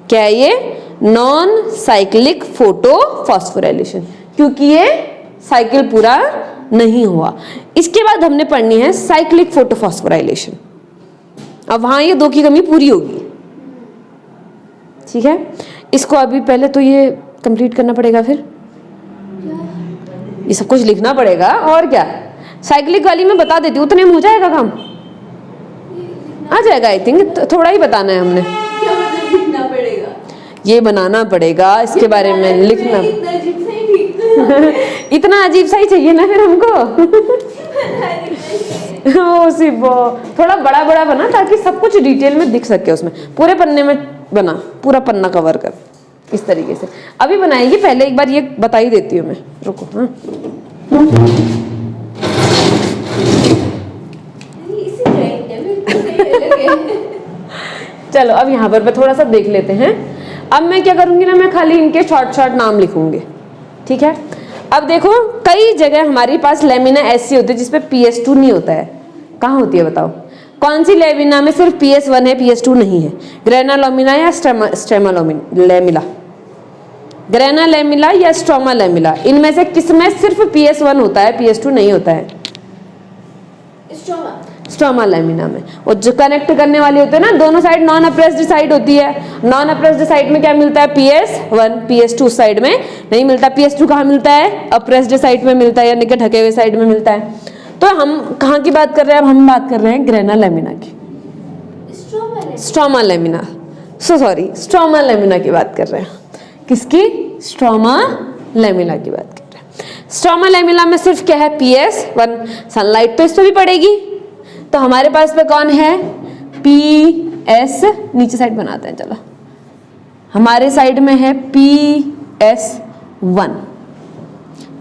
क्या है ये? नॉन साइक्लिक फोटोफॉस्फोराइलेशन, क्योंकि ये साइकिल पूरा नहीं हुआ। इसके बाद हमने पढ़नी है साइक्लिक फोटोफॉस्फोराइलेशन। अब वहां ये 2 की कमी पूरी होगी। ठीक है, इसको अभी पहले तो ये कंप्लीट करना पड़ेगा, फिर ये सब कुछ लिखना पड़ेगा। और क्या, साइक्लिक वाली मैं बता देती हूँ, उतने में हो जाएगा काम, आ जाएगा। आई थिंक थोड़ा ही बताना है हमने। क्या मतलब लिखना पड़ेगा? ये बनाना पड़ेगा, इसके बारे में लिखना। इतना अजीब सा ही चाहिए ना फिर हमको। ओ सिबो, थोड़ा बड़ा बड़ा बना ताकि सब कुछ डिटेल में दिख सके उसमें। पूरे पन्ने में बना, पूरा पन्ना कवर कर, इस तरीके से। अभी बनाएगी, पहले एक बार ये बता ही देती हूँ मैं, रुको। हाँ, चलो अब यहाँ पर थोड़ा सा देख लेते हैं। अब मैं क्या करूंगी ना, मैं खाली इनके शॉर्ट नाम लिखूंगी। ठीक है, अब देखो कई जगह हमारे पास लेमिना ऐसी होती है जिसपे PS2 नहीं होता है। कहाँ होती है बताओ? कौन सी लेमिना में सिर्फ PS1 है, PS2 नहीं है? ग्रेना लेमिना या स्टेमा लेमिना? ग्रेना लैमिला या स्ट्रोमा लैमिला, इनमें से किसमें सिर्फ PS1 होता है, PS2 नहीं होता है? स्ट्रोमा। स्ट्रोमा लैमिना में वो जो कनेक्ट करने वाली होती है ना, दोनों साइड नॉन अप्रेस्ड साइड होती है। नॉन अप्रेस्ड साइड में क्या मिलता है? PS1, PS2 साइड में नहीं मिलता। PS2 कहाँ मिलता है? अप्रेस्ड साइड में मिलता है, यानी कि ढके हुए साइड में मिलता है। तो हम कहाँ की बात कर रहे हैं? अब हम बात कर रहे हैं ग्रेना लैमिना की, stroma lamina, sorry stroma lamina की बात कर रहे हैं। किसकी? स्ट्रोमा लैमिना की बात कर रहे हैं। स्ट्रोमा लैमिना में सिर्फ क्या है? PS1। सनलाइट तो इस पे भी पड़ेगी, तो हमारे पास पे कौन है? PS, नीचे साइड बनाते हैं चलो, हमारे साइड में है PS1।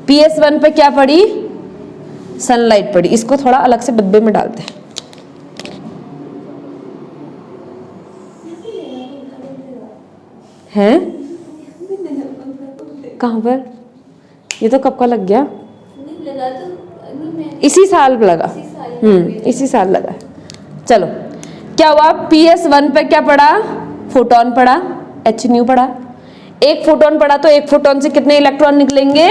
PS1 पे क्या पड़ी? सनलाइट पड़ी। इसको थोड़ा अलग से डब्बे में डालते हैं। हैं? कहाँ पर? ये तो कब का लग गया? लगा तो नहीं, मैं इसी साल लगा। इसी साल लगा। चलो, क्या हुआ? PS1 पे क्या पड़ा? फोटोन पड़ा, H न्यू पड़ा। एक फोटोन पड़ा तो एक फोटोन से कितने इलेक्ट्रॉन निकलेंगे?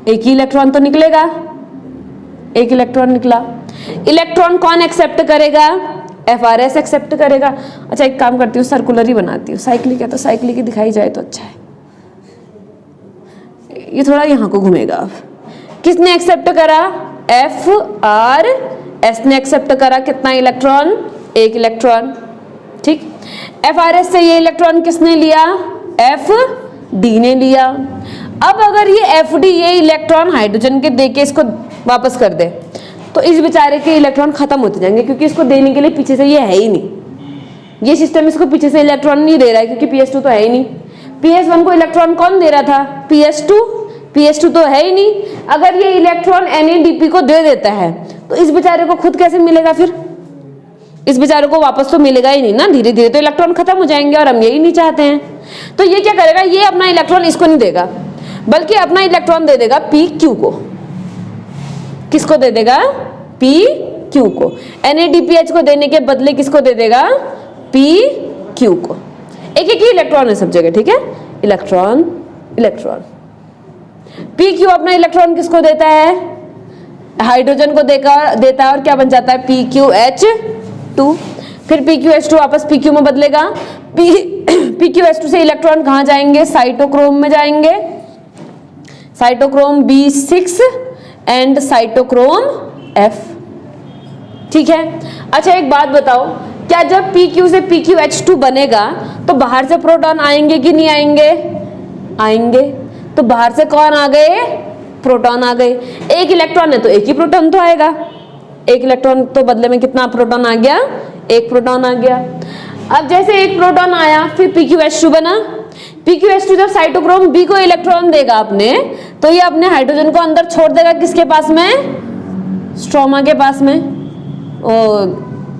एक ही इलेक्ट्रॉन तो निकलेगा। एक इलेक्ट्रॉन निकला। इलेक्ट्रॉन कौन एक्सेप्ट करेगा? FRS एक्सेप्ट करेगा। अच्छा, एक काम करती हूँ, सर्कुलर ही बनाती हूँ। साइक्लिक है तो साइक्लिक ही दिखाई जाए तो अच्छा है। ये थोड़ा यहाँ को घूमेगा। अब किसने एक्सेप्ट करा? FRS ने एक्सेप्ट करा। कितना इलेक्ट्रॉन? एक इलेक्ट्रॉन। ठीक। FRS से ये इलेक्ट्रॉन किसने लिया? FD ने लिया। अब अगर ये FD ये इलेक्ट्रॉन हाइड्रोजन के देके इसको वापस कर दे तो इस बेचारे के इलेक्ट्रॉन खत्म होते जाएंगे, क्योंकि इसको देने के लिए पीछे से ये है ही नहीं। ये सिस्टम इसको पीछे से इलेक्ट्रॉन नहीं दे रहा है, क्योंकि PS2 तो है ही नहीं। PS1 को इलेक्ट्रॉन कौन दे रहा था? PS2 तो है ही नहीं। अगर ये इलेक्ट्रॉन NADP को दे देता है तो इस बेचारे को खुद कैसे मिलेगा? फिर इस बेचारे को वापस तो मिलेगा ही नहीं ना, धीरे धीरे तो इलेक्ट्रॉन खत्म हो जाएंगे, और हम यही नहीं चाहते हैं। तो ये क्या करेगा? ये अपना इलेक्ट्रॉन इसको नहीं देगा, बल्कि अपना इलेक्ट्रॉन दे देगा PQ को। किसको दे देगा? PQ को। NADPH को देने के बदले किसको दे देगा? PQ को। एक एक ही इलेक्ट्रॉन है सब जगह, ठीक है? Electron electron. PQ अपना इलेक्ट्रॉन किसको देता है? हाइड्रोजन को देता है, और क्या बन जाता है? PQH2। फिर PQH2 वापस PQ में बदलेगा। PQH2 से इलेक्ट्रॉन कहाँ जाएंगे? साइटोक्रोम में जाएंगे। Cytochrome B6 and cytochrome F। ठीक है। अच्छा, एक बात बताओ, क्या जब PQ से PQH2 बनेगा तो बाहर से प्रोटॉन आएंगे कि नहीं आएंगे? आएंगे। तो बाहर से कौन आ गए? प्रोटॉन आ गए। एक इलेक्ट्रॉन है तो एक ही प्रोटॉन तो आएगा। एक इलेक्ट्रॉन तो बदले में कितना प्रोटॉन आ गया? एक प्रोटॉन आ गया। अब जैसे एक प्रोटॉन आया, फिर PQH2 बना। PQH2 जब साइटोक्रोम B को इलेक्ट्रॉन देगा अपने, तो ये अपने हाइड्रोजन को अंदर छोड़ देगा। किसके पास में? स्ट्रोमा के पास में।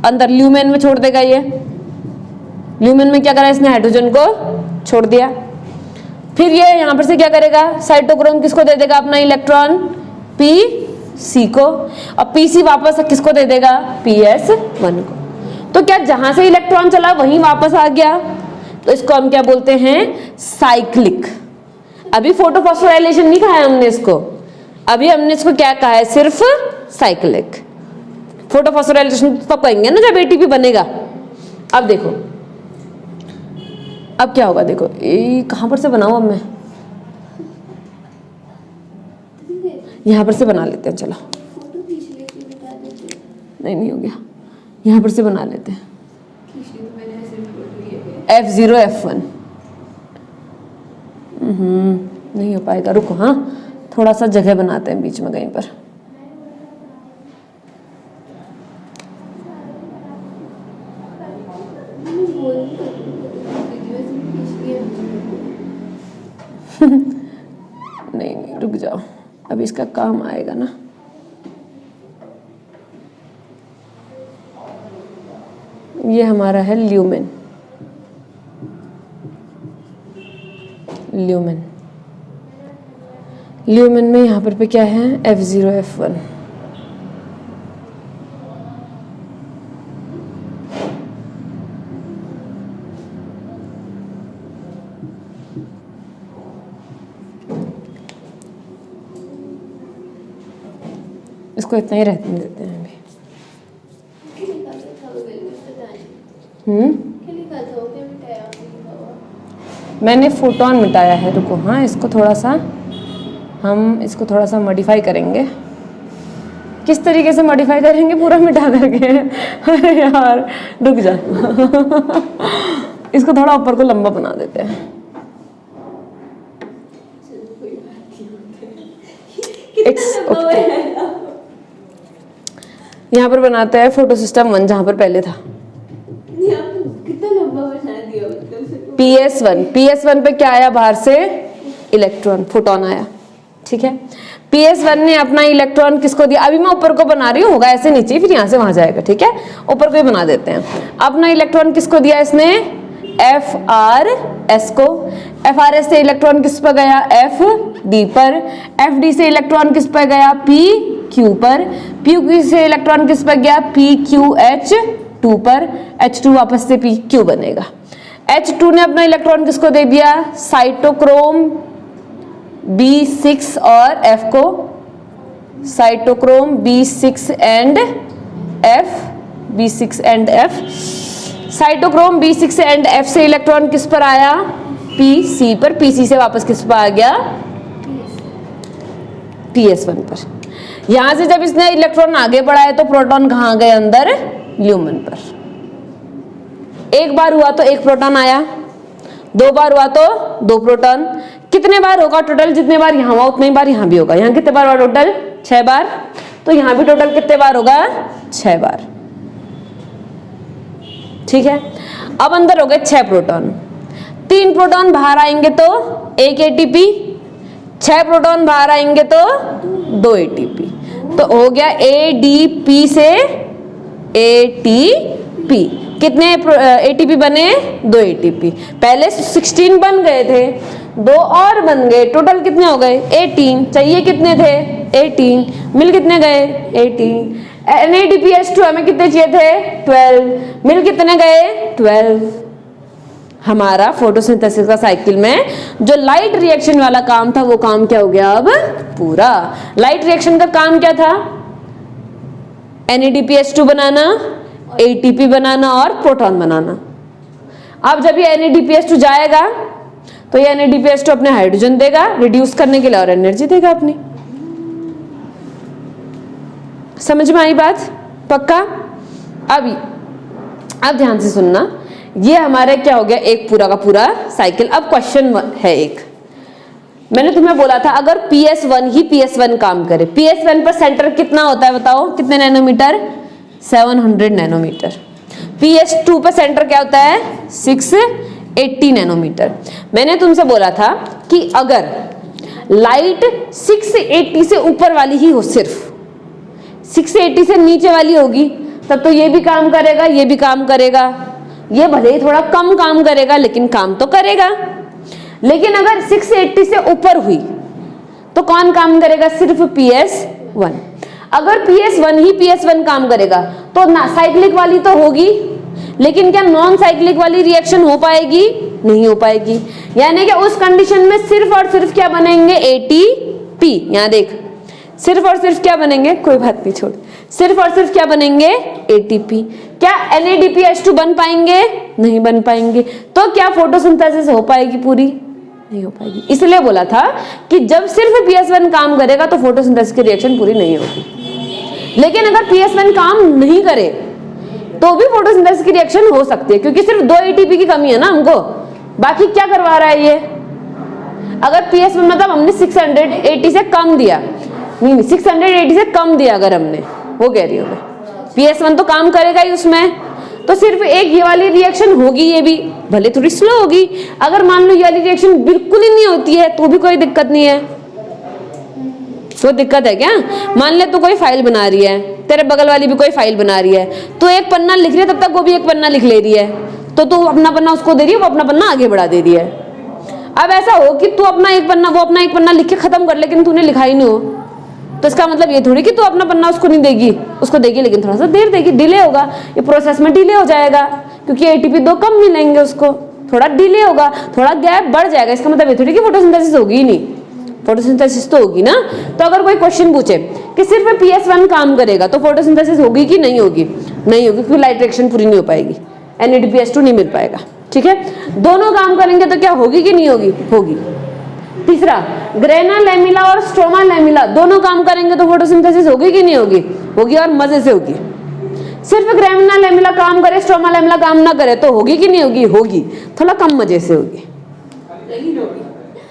अंदर ल्यूमेन में छोड़ देगा। ये ल्यूमेन में क्या करा इसने? हाइड्रोजन को छोड़ दिया। फिर ये यहां पर से क्या करेगा? साइटोक्रोम किसको दे देगा अपना इलेक्ट्रॉन? PC को। और PC वापस किसको दे देगा? PS1 को। तो क्या जहां से इलेक्ट्रॉन चला वहीं वापस आ गया? तो इसको हम क्या बोलते हैं? साइक्लिक। अभी फोटोफॉस्फोराइलेशन नहीं कहा है हमने इसको, अभी हमने इसको क्या कहा है? सिर्फ साइक्लिक। फोटोफॉस्फोराइलेशन तब कहेंगे ना जब ATP बनेगा। अब देखो, अब क्या होगा? देखो, ये कहां पर से बनाऊं? अब मैं यहां पर से बना लेते हैं। चलो, नहीं हो गया, यहां पर से बना लेते हैं। F0 F1 नहीं हो पाएगा, रुको। हाँ, थोड़ा सा जगह बनाते हैं बीच में कहीं पर। नहीं, रुक जाओ, अभी इसका काम आएगा ना। ये हमारा है ल्यूमेन। ल्यूमेन में यहाँ पर पे क्या है? F0 F1। इसको इतना ही रहने देते हैं अभी। मैंने फोटोन मिटाया है, रुको। हाँ, इसको थोड़ा सा मॉडिफाई करेंगे। किस तरीके से मॉडिफाई करेंगे? पूरा मिटा करके। अरे यार रुक जा। इसको थोड़ा ऊपर को लंबा बना देते हैं। यहाँ पर बनाते हैं फोटो सिस्टम 1 जहाँ पर पहले था। कितना लंबा बना दिया मतलब। PS1 पे क्या आया बाहर से? इलेक्ट्रॉन, फोटोन आया। ठीक है, PS1 ने अपना इलेक्ट्रॉन किसको दिया? अभी मैं ऊपर को बना रही हूँ, होगा ऐसे नीचे, फिर यहाँ से वहां जाएगा। ठीक है, ऊपर को ही बना देते हैं। अपना इलेक्ट्रॉन किसको दिया इसने? FRS को। FRS से इलेक्ट्रॉन किस पर गया? FD पर। FD से इलेक्ट्रॉन किस पर गया? PQ पर। PQ से इलेक्ट्रॉन किस पर गया? PQH2 पर। H2 वापस से PQ बनेगा। H2 ने अपना इलेक्ट्रॉन किसको दे दिया? साइटोक्रोम B6 और F को। Cytochrome B6 and F। Cytochrome B6 and F से इलेक्ट्रॉन किस पर आया? PC पर। PC से वापस किस पर आ गया? PS1 पर। यहां से जब इसने इलेक्ट्रॉन आगे बढ़ाया तो प्रोटॉन कहां गए? अंदर ल्यूमेन पर। एक बार हुआ तो एक प्रोटॉन आया, 2 बार हुआ तो 2 प्रोटॉन। कितने बार होगा टोटल? जितने बार यहाँ हुआ उतने बार यहाँ भी होगा। यहाँ कितने बार हुआ टोटल? 6 बार। तो यहाँ भी टोटल कितने बार होगा? 6 बार। ठीक है, अब अंदर हो गए 6 प्रोटॉन। 3 प्रोटॉन बाहर आएंगे तो 1 ATP, 6 प्रोटॉन बाहर आएंगे तो 2 ATP। तो हो गया ADP से ATP। कितने ATP बने? 2 ATP। पहले 16 बन गए थे, 2 और बन गए, टोटल कितने हो गए? 18। चाहिए कितने थे? 18। मिल कितने गए? 18। NADPH2 हमें कितने चाहिए थे? 12। मिल कितने गए? 12। हमारा फोटोसिंथेसिस का साइकिल में जो लाइट रिएक्शन वाला काम था वो काम क्या हो गया अब? पूरा। लाइट रिएक्शन का काम क्या था? NADPH2 बनाना, ATP बनाना और प्रोटॉन बनाना। अब जब ये NADPH2 जाएगा तो ये NADPH2 अपने हाइड्रोजन देगा रिड्यूस करने के लिए और एनर्जी देगा अपनी। समझ में आई बात? पक्का? अब ध्यान से सुनना, ये हमारे क्या हो गया? एक पूरा का पूरा साइकिल। अब क्वेश्चन है एक, मैंने तुम्हें बोला था अगर PS1 काम करे, PS1 पर सेंटर कितना होता है बताओ? कितने नैनोमीटर? 700 नैनोमीटर। PS2 पर सेंटर क्या होता है? 680 नैनोमीटर। मैंने तुमसे बोला था कि अगर लाइट 680 से ऊपर वाली ही हो, सिर्फ 680 से नीचे वाली होगी, तब तो ये भी काम करेगा, ये भी काम करेगा। ये भले ही थोड़ा कम काम करेगा लेकिन काम तो करेगा। लेकिन अगर 680 से ऊपर हुई तो कौन काम करेगा? सिर्फ PS1। अगर PS1 काम करेगा तो ना साइक्लिक वाली तो होगी, लेकिन क्या नॉन साइक्लिक वाली रिएक्शन हो पाएगी? नहीं हो पाएगी। यानी कि उस कंडीशन में सिर्फ और सिर्फ क्या बनेंगे? ATP। यहां देख, सिर्फ और सिर्फ क्या बनेंगे? कोई बात नहीं, छोड़। सिर्फ और सिर्फ क्या बनेंगे? ATP। क्या NADPH2 बन पाएंगे? नहीं बन पाएंगे। तो क्या फोटोसिंथेसिस हो पाएगी पूरी? नहीं हो पाएगी। इसलिए बोला था कि जब सिर्फ PS1 काम करेगा तो फोटोसिंथेसिस की रिएक्शन पूरी नहीं होगी। लेकिन अगर PS1 काम नहीं करे तो भी फोटोसिंथेसिस की रिएक्शन हो सकती है, क्योंकि सिर्फ 2 ATP की कमी है ना हमको। बाकी क्या करवा रहा है ये? अगर PS1 मतलब हमने 680 से कम दिया, नहीं 680 से कम दिया अगर हमने, वो कह रही हूँ मैं, PS1 तो काम करेगा ही उसमें। तो सिर्फ एक ये वाली रिएक्शन होगी, ये भी भले थोड़ी स्लो होगी। अगर मान लो ये वाली रिएक्शन बिल्कुल ही नहीं होती है तो भी कोई दिक्कत नहीं है। कोई दिक्कत है क्या? मान ले तू कोई फाइल बना रही है, तेरे बगल वाली भी कोई फाइल बना रही है, तो एक पन्ना लिख रही है, तब तक वो भी एक पन्ना लिख ले रही है, तो तू अपना पन्ना उसको दे रही है, वो अपना पन्ना आगे बढ़ा दे रही है। अब ऐसा हो कि तू अपना एक पन्ना, वो अपना एक पन्ना लिख के खत्म कर, लेकिन तूने लिखा ही नहीं हो, तो इसका मतलब ये थोड़ी कि तू अपना पन्ना उसको नहीं देगी, उसको देगी लेकिन थोड़ा सा देर देगी, डिले होगा, ये प्रोसेस में डिले हो जाएगा, क्योंकि ATP 2 कम मिलेंगे उसको, थोड़ा डिले होगा, थोड़ा गैप बढ़ जाएगा। इसका मतलब ये थोड़ी कि फोटोसिंथेसिस होगी ही नहीं, फोटोसिंथेसिस तो होगी ना। तो अगर कोई क्वेश्चन पूछे कि सिर्फ PS1 काम करेगा तो फोटोसिंथेसिस होगी कि नहीं होगी? नहीं होगी, क्योंकि लाइट रिएक्शन पूरी नहीं हो पाएगी, NADPH2 नहीं मिल पाएगा। ठीक है, दोनों काम करेंगे तो क्या होगी कि नहीं होगी? होगी। तीसरा, ग्रेना लैमिला और स्ट्रोमा लैमिला दोनों काम करेंगे तो फोटोसिंथेसिस होगी कि नहीं होगी? होगी, और मजे से होगी। सिर्फ ग्रेना लैमिला काम करे, स्ट्रोमा लैमिला काम ना करे तो होगी कि नहीं होगी? होगी, थोड़ा कम मजे से होगी,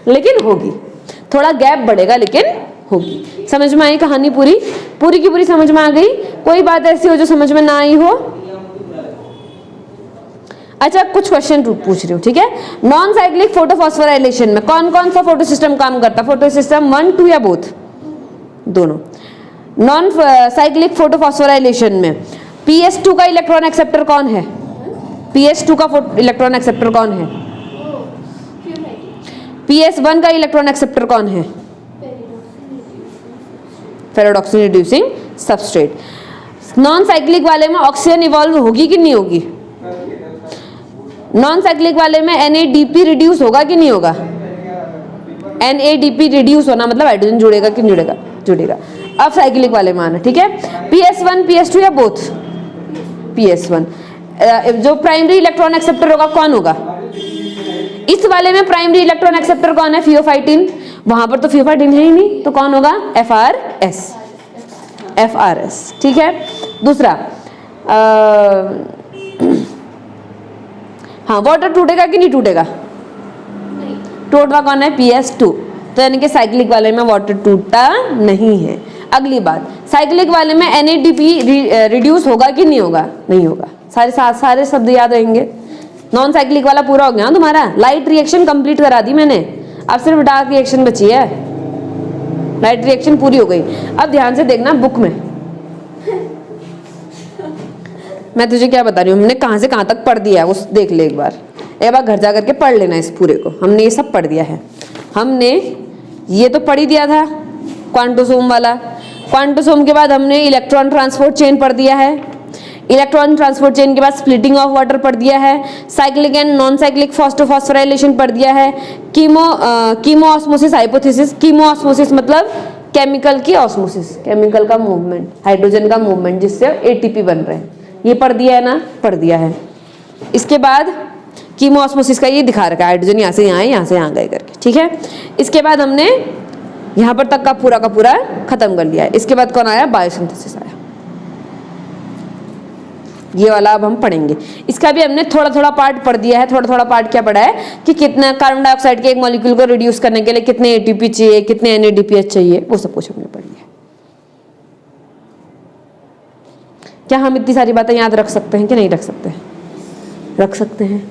लेकिन होगी। थोड़ा गैप बढ़ेगा लेकिन होगी। समझ में आई कहानी? पूरी पूरी की पूरी समझ में आ गई? कोई बात ऐसी हो जो समझ में ना आई हो? अच्छा, कुछ क्वेश्चन पूछ रही हूँ, ठीक है। नॉन साइक्लिक फोटोफॉस्फोराइलेशन में कौन कौन सा फोटो सिस्टम काम करता है? फोटो सिस्टम 1, 2 या बोथ? दोनों। नॉन साइक्लिक फोटोफॉस्फोराइलेशन में PS2 का इलेक्ट्रॉन एक्सेप्टर कौन है? PS2 का इलेक्ट्रॉन एक्सेप्टर कौन है? PS1 का इलेक्ट्रॉन एक्सेप्टर कौन है? फेरोडॉक्सिन रिड्यूसिंग सबस्ट्रेट। नॉन साइक्लिक वाले में ऑक्सीजन इवॉल्व होगी कि नहीं होगी? नॉन साइक्लिक वाले में NADP रिड्यूस होगा कि नहीं होगा? NADP रिड्यूस होना मतलब हाइड्रोजन जुड़ेगा कि नहीं जुड़ेगा? जुड़ेगा। अब साइक्लिक वाले में आना, ठीक है। PS1, PS2 या बोथ? PS1। जो प्राइमरी इलेक्ट्रॉन एक्सेप्टर होगा कौन होगा? इस वाले में प्राइमरी इलेक्ट्रॉन एक्सेप्टर कौन है? फियोफाइटिन। वहां पर तो फियोफाइटिन है ही नहीं, तो कौन होगा? FRS। ठीक है। दूसरा, हाँ, वाटर टूटेगा कि नहीं टूटेगा? टूट रहा कौन है? PS2। तो यानी कि साइक्लिक वाले में वाटर टूटता नहीं है। अगली बात, साइक्लिक वाले में NADP रिड्यूस होगा कि नहीं होगा? नहीं होगा। सारे शब्द याद रहेंगे। नॉन साइक्लिक वाला पूरा हो गया तुम्हारा। लाइट रिएक्शन कंप्लीट करा दी मैंने, अब सिर्फ डार्क रिएक्शन बची है। लाइट रिएक्शन पूरी हो गई। अब ध्यान से देखना बुक में, मैं तुझे क्या बता रही हूँ, हमने कहाँ से कहाँ तक पढ़ दिया है उस देख ले एक बार घर जा करके पढ़ लेना इस पूरे को। हमने ये सब पढ़ दिया है। हमने ये तो पढ़ ही दिया था क्वांटोसोम वाला। क्वांटोसोम के बाद हमने इलेक्ट्रॉन ट्रांसपोर्ट चेन पढ़ दिया है। इलेक्ट्रॉन ट्रांसपोर्ट चेन के बाद स्प्लिटिंग ऑफ वाटर पढ़ दिया है। Cyclic and non cyclic phosphorylation पढ़ दिया है। Chemo osmosis hypothesis. Chemo osmosis मतलब केमिकल की ऑस्मोसिस, केमिकल का मूवमेंट, हाइड्रोजन का मूवमेंट जिससे ATP बन रहे हैं। ये पढ़ दिया है ना? पढ़ दिया है। इसके बाद कीमो ऑस्मोसिस का ये दिखा रखा है, हाइड्रोजन यहाँ से यहाँ, यहाँ से यहाँ गए करके। ठीक है। इसके बाद हमने यहाँ पर तक का पूरा खत्म कर लिया है। इसके बाद कौन आया? बायोसिंथेसिस आया। ये वाला अब हम पढ़ेंगे। इसका भी हमने थोड़ा थोड़ा पार्ट पढ़ दिया है। थोड़ा थोड़ा पार्ट क्या पढ़ा है कि कितना कार्बन डाइऑक्साइड के एक मॉलिक्यूल को रिड्यूस करने के लिए कितने ATP चाहिए, कितने NADPH चाहिए, वो सब कुछ हमने पढ़ लिया। क्या हम इतनी सारी बातें याद रख सकते हैं कि नहीं रख सकते हैं? रख सकते हैं,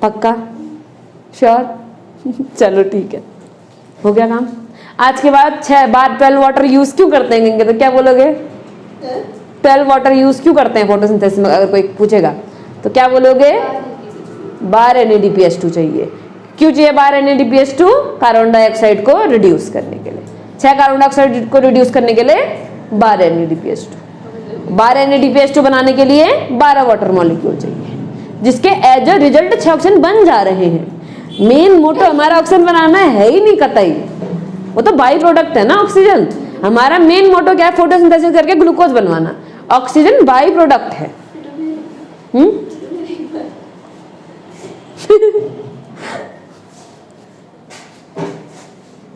पक्का? श्योर? चलो ठीक है, हो गया काम। आज के बाद 6 बार 12 वाटर यूज क्यों करते हैं? तो क्या बोलोगे? 12 वाटर यूज क्यों करते हैं फोटोसिंथेसिस में? अगर कोई पूछेगा तो क्या बोलोगे? 12 NADPH2 चाहिए। क्यों चाहिए 12 NADPH2? कार्बन डाइऑक्साइड को रिड्यूस करने के लिए। 6 कार्बन डाइऑक्साइड को रिड्यूस करने के लिए 12 NADPH2। 12 NADPH2 बनाने के लिए 12 वाटर मॉलिक्यूल चाहिए, जिसके एज अ रिजल्ट 6 ऑक्सीजन बन जा रहे हैं। मेन मोटो हमारा ऑक्सीजन बनाना है ही नहीं कतई, वो तो बाई प्रोडक्ट है ना ऑक्सीजन। हमारा मेन मोटो क्या है? फोटोसिंथेसिस करके ग्लूकोज बनवाना। ऑक्सीजन बाई प्रोडक्ट है।